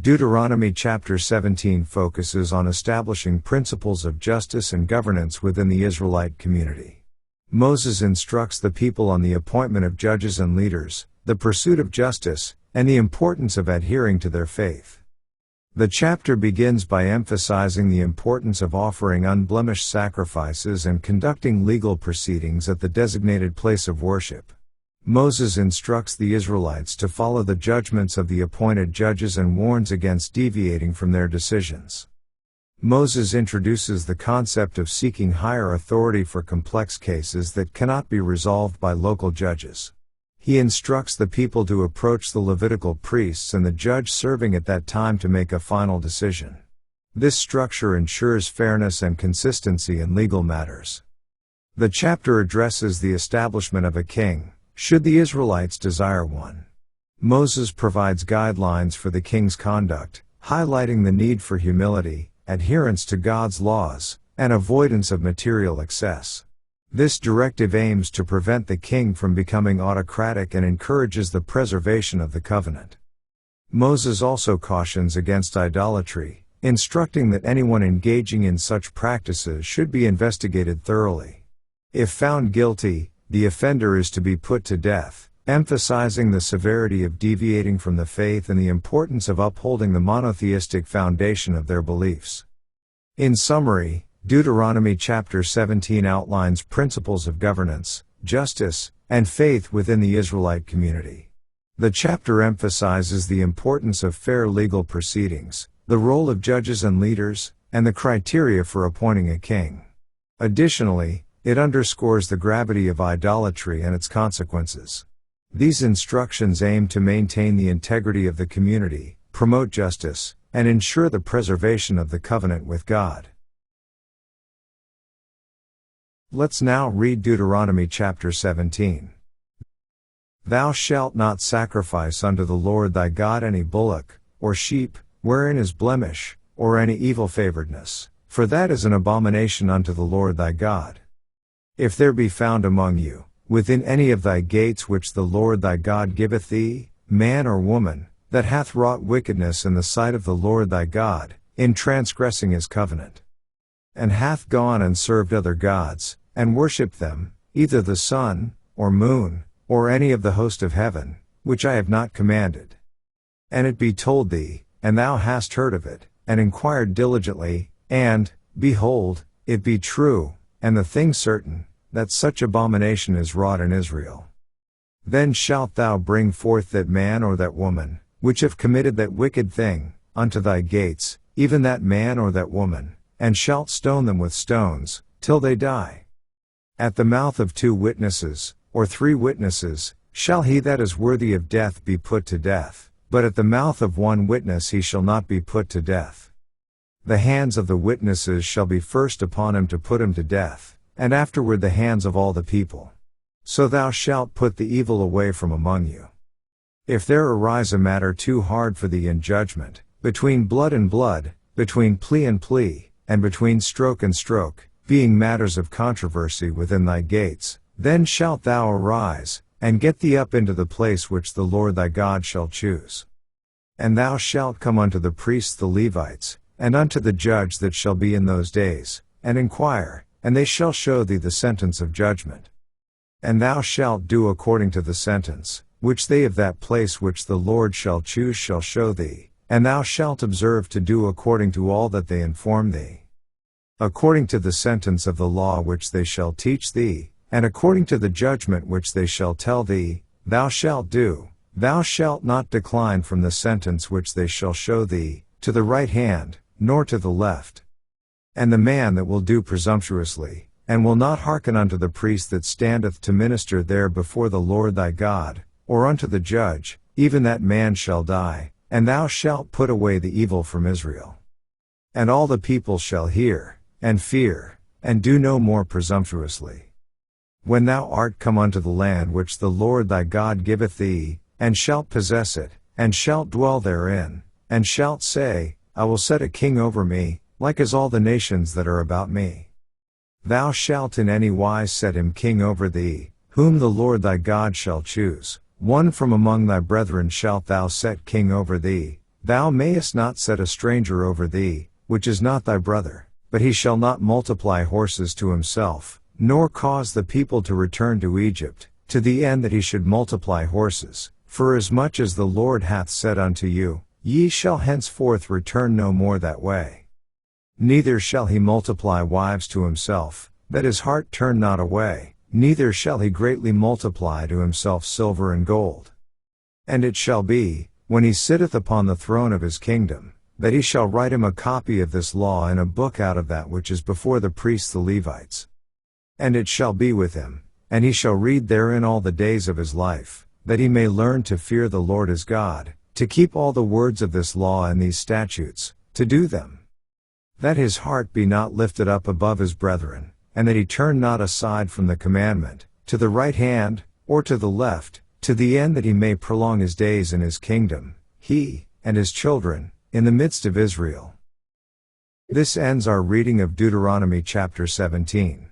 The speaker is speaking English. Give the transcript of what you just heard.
Deuteronomy Chapter 17 focuses on establishing principles of justice and governance within the Israelite community. Moses instructs the people on the appointment of judges and leaders, the pursuit of justice, and the importance of adhering to their faith. The chapter begins by emphasizing the importance of offering unblemished sacrifices and conducting legal proceedings at the designated place of worship. Moses instructs the Israelites to follow the judgments of the appointed judges and warns against deviating from their decisions. Moses introduces the concept of seeking higher authority for complex cases that cannot be resolved by local judges. He instructs the people to approach the Levitical priests and the judge serving at that time to make a final decision. This structure ensures fairness and consistency in legal matters. The chapter addresses the establishment of a king, should the Israelites desire one. Moses provides guidelines for the king's conduct, highlighting the need for humility, adherence to God's laws, and avoidance of material excess. This directive aims to prevent the king from becoming autocratic and encourages the preservation of the covenant. Moses also cautions against idolatry, instructing that anyone engaging in such practices should be investigated thoroughly. If found guilty, the offender is to be put to death, emphasizing the severity of deviating from the faith and the importance of upholding the monotheistic foundation of their beliefs. In summary, Deuteronomy Chapter 17 outlines principles of governance, justice, and faith within the Israelite community. The chapter emphasizes the importance of fair legal proceedings, the role of judges and leaders, and the criteria for appointing a king. Additionally, it underscores the gravity of idolatry and its consequences. These instructions aim to maintain the integrity of the community, promote justice, and ensure the preservation of the covenant with God. Let's now read Deuteronomy Chapter 17. Thou shalt not sacrifice unto the Lord thy God any bullock, or sheep, wherein is blemish, or any evil favoredness, for that is an abomination unto the Lord thy God. If there be found among you, within any of thy gates which the Lord thy God giveth thee, man or woman, that hath wrought wickedness in the sight of the Lord thy God, in transgressing his covenant, and hath gone and served other gods, and worshipped them, either the sun, or moon, or any of the host of heaven, which I have not commanded. And it be told thee, and thou hast heard of it, and inquired diligently, and, behold, it be true, and the thing certain, that such abomination is wrought in Israel. Then shalt thou bring forth that man or that woman, which have committed that wicked thing, unto thy gates, even that man or that woman, and shalt stone them with stones, till they die. At the mouth of 2 witnesses, or 3 witnesses, shall he that is worthy of death be put to death, but at the mouth of 1 witness he shall not be put to death. The hands of the witnesses shall be first upon him to put him to death, and afterward the hands of all the people. So thou shalt put the evil away from among you. If there arise a matter too hard for thee in judgment, between blood and blood, between plea and plea, and between stroke and stroke, being matters of controversy within thy gates, then shalt thou arise, and get thee up into the place which the Lord thy God shall choose. And thou shalt come unto the priests the Levites, and unto the judge that shall be in those days, and inquire, and they shall show thee the sentence of judgment. And thou shalt do according to the sentence, which they of that place which the Lord shall choose shall show thee, and thou shalt observe to do according to all that they inform thee. According to the sentence of the law which they shall teach thee, and according to the judgment which they shall tell thee, thou shalt do. Thou shalt not decline from the sentence which they shall show thee, to the right hand, nor to the left. And the man that will do presumptuously, and will not hearken unto the priest that standeth to minister there before the Lord thy God, or unto the judge, even that man shall die, and thou shalt put away the evil from Israel. And all the people shall hear, and fear, and do no more presumptuously. When thou art come unto the land which the Lord thy God giveth thee, and shalt possess it, and shalt dwell therein, and shalt say, I will set a king over me, like as all the nations that are about me. Thou shalt in any wise set him king over thee, whom the Lord thy God shall choose. One from among thy brethren shalt thou set king over thee. Thou mayest not set a stranger over thee, which is not thy brother, but he shall not multiply horses to himself, nor cause the people to return to Egypt, to the end that he should multiply horses, for as much as the Lord hath said unto you, ye shall henceforth return no more that way. Neither shall he multiply wives to himself, that his heart turn not away, neither shall he greatly multiply to himself silver and gold. And it shall be, when he sitteth upon the throne of his kingdom, that he shall write him a copy of this law in a book out of that which is before the priests the Levites. And it shall be with him, and he shall read therein all the days of his life, that he may learn to fear the Lord his God, to keep all the words of this law and these statutes, to do them. That his heart be not lifted up above his brethren, and that he turn not aside from the commandment, to the right hand, or to the left, to the end that he may prolong his days in his kingdom, he, and his children, in the midst of Israel. This ends our reading of Deuteronomy chapter 17.